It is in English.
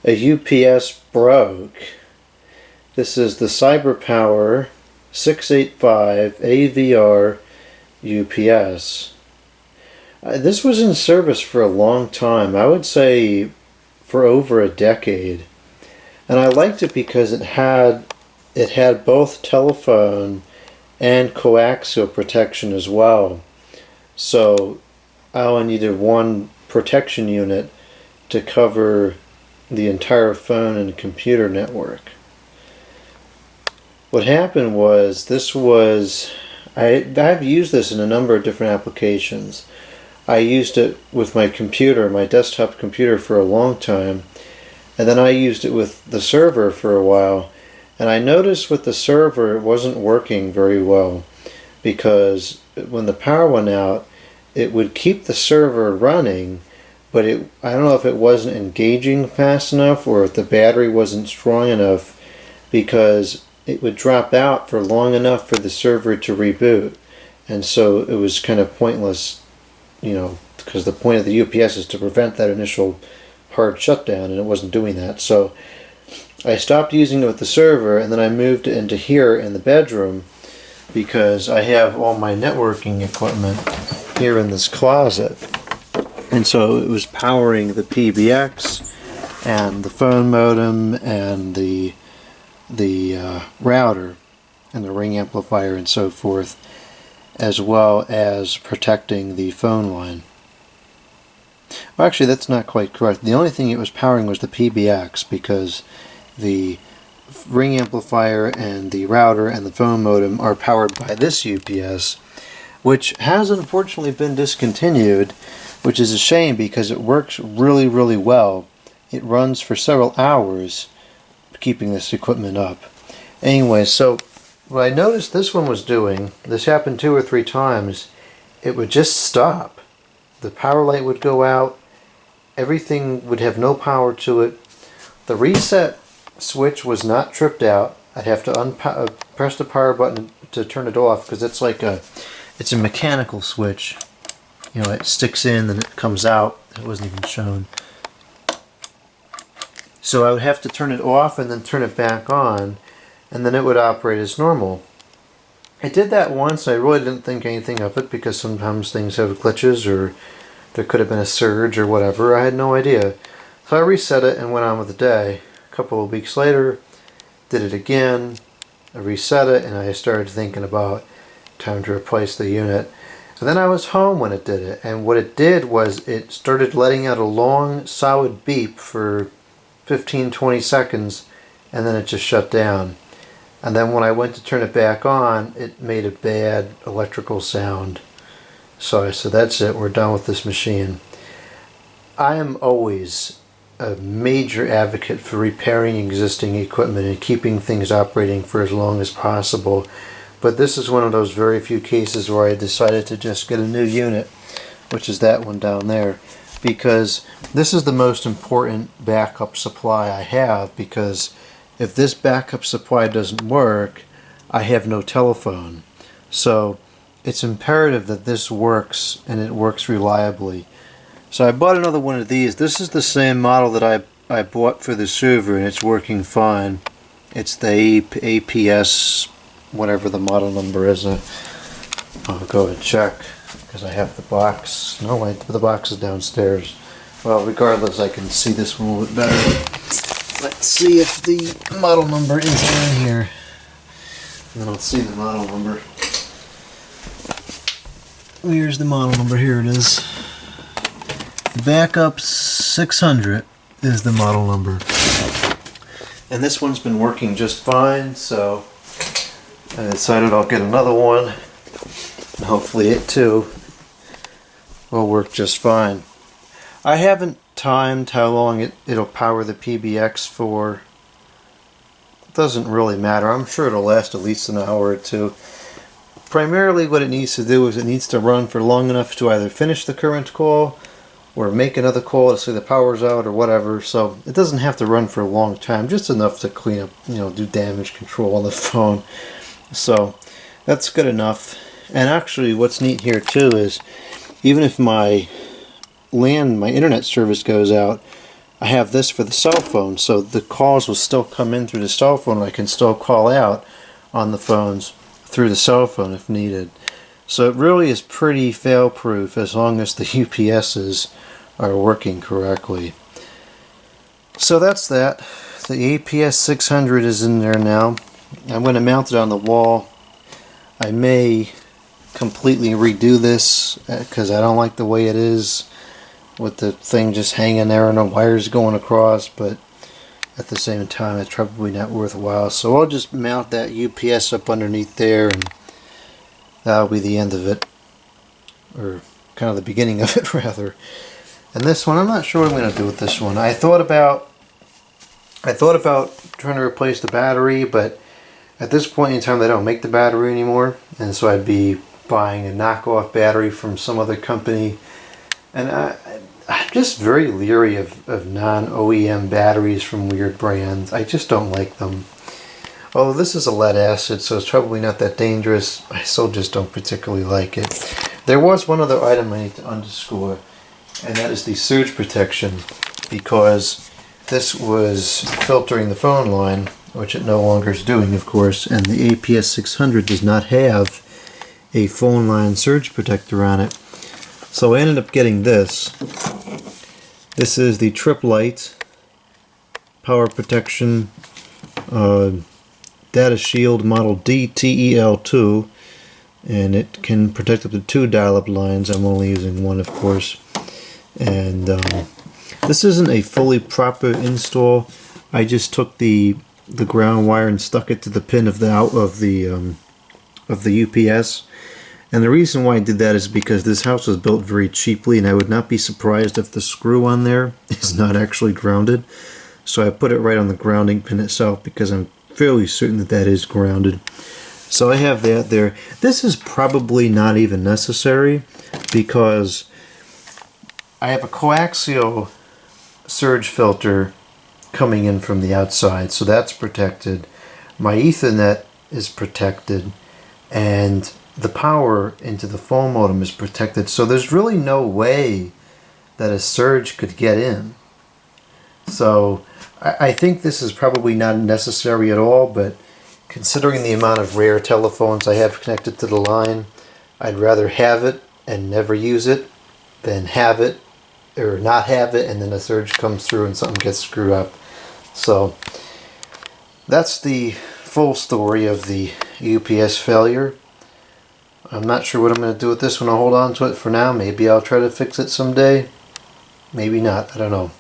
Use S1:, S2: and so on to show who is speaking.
S1: a UPS broke. This is the CyberPower 685 AVR UPS. This was in service for a long time. I would say for over a decade. And I liked it because it had both telephone and coaxial protection as well. So I only needed one protection unit to cover the entire phone and computer network. What happened was, I've used this in a number of different applications. I used it with my computer, my desktop computer, for a long time, and then I used it with the server for a while, and I noticed with the server it wasn't working very well, because when the power went out it would keep the server running, but I don't know if it wasn't engaging fast enough or if the battery wasn't strong enough, because it would drop out for long enough for the server to reboot. And so it was kind of pointless, because the point of the UPS is to prevent that initial hard shutdown, and it wasn't doing that. So I stopped using it with the server, and then I moved it into here in the bedroom, because I have all my networking equipment here in this closet. And so it was powering the PBX and the phone modem and the router and the ring amplifier and so forth, as well as protecting the phone line. Well, actually, that's not quite correct. The only thing it was powering was the PBX, because the ring amplifier and the router and the phone modem are powered by this UPS, which has unfortunately been discontinued, which is a shame because it works really, really well. It runs for several hours keeping this equipment up. Anyway, so what I noticed this one was doing, this happened 2 or 3 times, it would just stop. The power light would go out, everything would have no power to it. The reset switch was not tripped out. I'd have to press the power button to turn it off, because it's a mechanical switch. It sticks in and it comes out. It wasn't even shown. So I would have to turn it off and then turn it back on, and then it would operate as normal. I did that once. I really didn't think anything of it, because sometimes things have glitches, or there could have been a surge or whatever. I had no idea. So I reset it and went on with the day. A couple of weeks later, did it again. I reset it, and I started thinking about time to replace the unit. And then I was home when it did it, and what it did was it started letting out a long solid beep for 15-20 seconds, and then it just shut down. And then when I went to turn it back on, it made a bad electrical sound. So I said, that's it, we're done with this machine. I am always a major advocate for repairing existing equipment and keeping things operating for as long as possible. But this is one of those very few cases where I decided to just get a new unit, which is that one down there, because this is the most important backup supply I have, because if this backup supply doesn't work, I have no telephone. So it's imperative that this works, and it works reliably. So I bought another one of these. This is the same model that I bought for the server, and it's working fine. It's the APS, whatever the model number is. I'll go and check, because I have the box. No, the box is downstairs. Well, regardless, I can see this one a little bit better. Let's see if the model number is in here. And then I'll see the model number. Here's the model number. Here it is. The backup 600 is the model number. And this one's been working just fine, so I decided I'll get another one. And hopefully it too will work just fine. I haven't timed how long it'll power the PBX for. It doesn't really matter. I'm sure it'll last at least an hour or two. Primarily what it needs to do is it needs to run for long enough to either finish the current call or make another call to say the power's out or whatever. So it doesn't have to run for a long time, just enough to clean up, do damage control on the phone. So that's good enough. And actually what's neat here too is, even if my internet service goes out, I have this for the cell phone, so the calls will still come in through the cell phone. I can still call out on the phones through the cell phone if needed. So it really is pretty fail-proof as long as the UPSs are working correctly. So that's that. The UPS 600 is in there now. I'm going to mount it on the wall. I may completely redo this because I don't like the way it is with the thing just hanging there and the wires going across, but at the same time it's probably not worthwhile. So I'll just mount that UPS up underneath there, and that'll be the end of it, or kind of the beginning of it rather. And this one, I'm not sure what I'm going to do with this one. I thought about trying to replace the battery, but at this point in time they don't make the battery anymore, and so I'd be buying a knockoff battery from some other company. And I'm just very leery of non-OEM batteries from weird brands. I just don't like them. Although this is a lead acid, so it's probably not that dangerous, I still just don't particularly like it. There was one other item I need to underscore, and that is the surge protection, because this was filtering the phone line, which it no longer is doing, of course, and the APS 600 does not have a phone line surge protector on it. So I ended up getting this. This is the Trip Light Power Protection Data Shield Model DTEL2, and it can protect up to 2 dial-up lines. I'm only using one, of course. And this isn't a fully proper install. I just took the ground wire and stuck it to the pin of the UPS. And the reason why I did that is because this house was built very cheaply, and I would not be surprised if the screw on there is not actually grounded. So I put it right on the grounding pin itself, because I'm fairly certain that that is grounded. So I have that there. This is probably not even necessary, because I have a coaxial surge filter coming in from the outside, so that's protected. My Ethernet is protected, and the power into the phone modem is protected, so there's really no way that a surge could get in. So I think this is probably not necessary at all, but considering the amount of rare telephones I have connected to the line, I'd rather have it and never use it than have it or not have it and then a surge comes through and something gets screwed up. So that's the full story of the UPS failure. I'm not sure what I'm going to do with this one. I'll hold on to it for now. Maybe I'll try to fix it someday. Maybe not. I don't know.